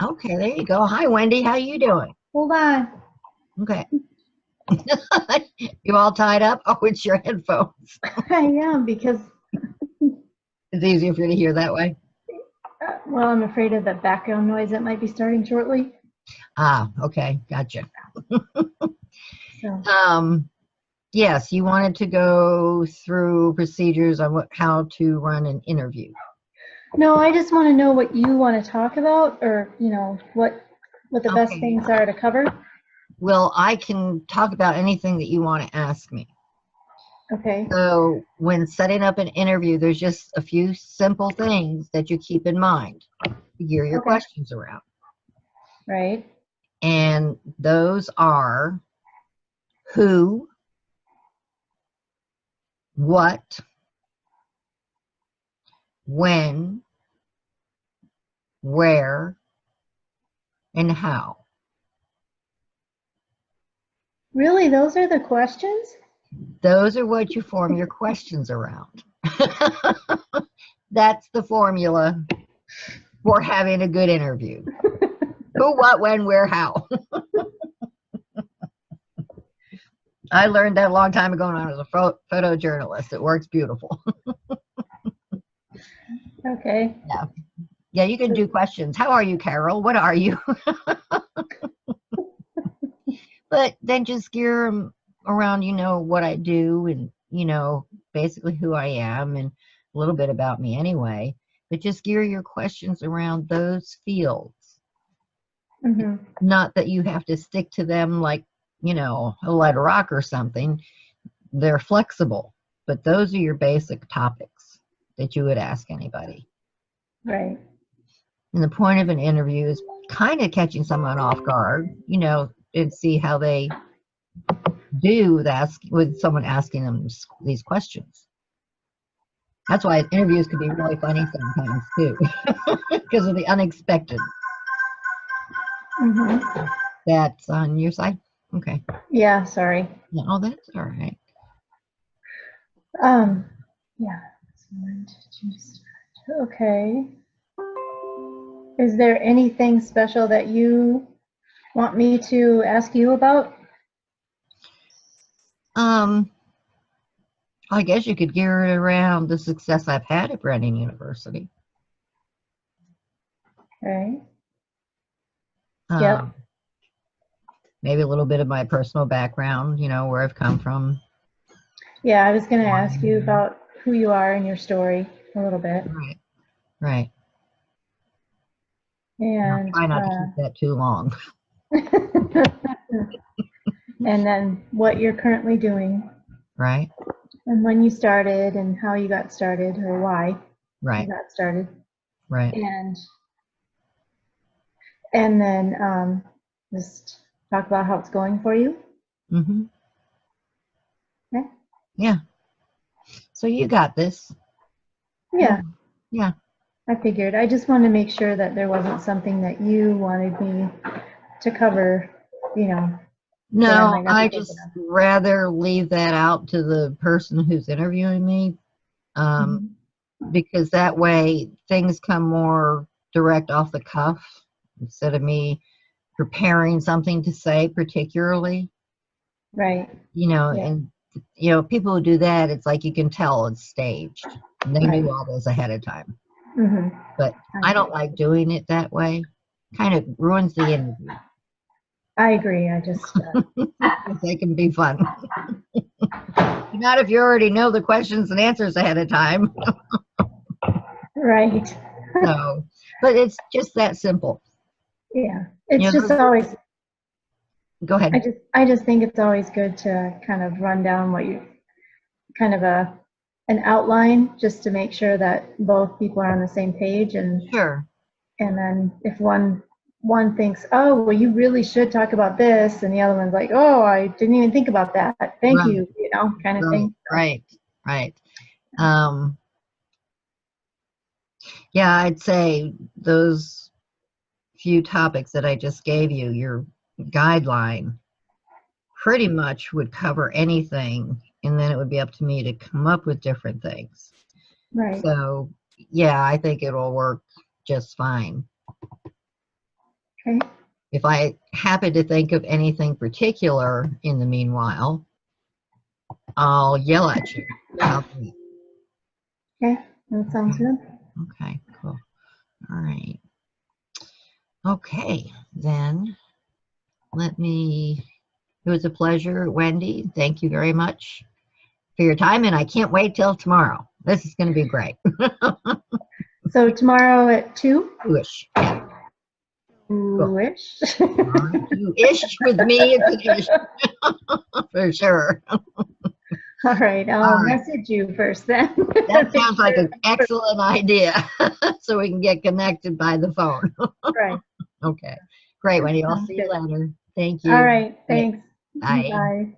Okay, there you go. Hi, Wendy. How you doing? Hold on. Okay. You all tied up? Oh, it's your headphones. I am because, It's easier for you to hear that way. well, I'm afraid of the background noise that might be starting shortly. Ah, okay. Gotcha. So, Um, yes, you wanted to go through procedures on how to run an interview. no, I just want to know what you want to talk about, or what the best Okay. things are to cover. Well, I can talk about anything that you want to ask me. Okay. So when setting up an interview, there's just a few simple things that you keep in mind to gear your Okay. questions around. Right. And those are who, what, when, where, and how. Really, those are the questions? Those are what you form your questions around. That's the formula for having a good interview. Who, what, when, where, how. I learned that a long time ago when I was a photojournalist. It works beautiful. Okay. Yeah. Yeah, you can do questions. How are you, Carol? What are you? But then just gear them around, what I do and, basically who I am and a little bit about me anyway. But just gear your questions around those fields. Mm-hmm. Not that you have to stick to them like, a lead rock or something. They're flexible, but those are your basic topics that you would ask anybody. Right. And the point of an interview is kind of catching someone off guard, and see how they do with someone asking them these questions. That's why interviews can be really funny sometimes too, because of the unexpected. Mm-hmm. That's on your side? Okay. Yeah, sorry. Yeah, oh, that's all right. Um, yeah. Okay. Is there anything special that you want me to ask you about? Um, I guess you could gear it around the success I've had at Browne University. Okay. Um, Yep. maybe a little bit of my personal background, where I've come from. Yeah, I was going to ask you about who you are and your story a little bit. Right, right. I'll And try not to keep that too long. and then what you're currently doing Right, and when you started and how you got started or why you right, got started. right. And then just talk about how it's going for you. Mm-hmm. Okay. Yeah. So you got this. Yeah, Yeah, yeah. I figured. I just wanted to make sure that there wasn't something that you wanted me to cover, you know, that I No, might not be I thinking just rather leave that out to the person who's interviewing me, of. um, because that way things come more direct off the cuff instead of me preparing something to say particularly, Right. Yeah. and people who do that, it's like you can tell it's staged. And they Right. knew all this ahead of time. Mm-hmm. But I don't like doing it that way. Kind of ruins the interview. I agree. I just, They can be fun. Not if you already know the questions and answers ahead of time. right. So, but it's just that simple. Yeah. It's You know, just always, go ahead. I just think it's always good to kind of run down what you, kind of an outline just to make sure that both people are on the same page. Sure. And then if one thinks, oh, well, you really should talk about this, and the other one's like, oh, I didn't even think about that. Thank Right. you, kind of Right. thing. So, Right. Right. Um, yeah, I'd say those few topics that I just gave you, your guideline, pretty much would cover anything, and then it would be up to me to come up with different things. right. So, yeah, I think it'll work just fine. Okay. If I happen to think of anything particular in the meanwhile, I'll yell at you. How's that? Okay. That sounds good. Okay, cool. All right. Okay, then it was a pleasure, Wendy. Thank you very much for your time, and I can't wait till tomorrow. This is going to be great. So tomorrow at 2? Two-ish. Yeah. Cool. Wish. All right. You-ish with me, it's an ish. For sure. All right. All I'll right. message you first then. That sounds like an excellent idea. So we can get connected by the phone. Right. Okay. Great, Wendy. I'll Sounds see you good. later. Thank All you. right. Yeah. Thanks. Bye. Bye.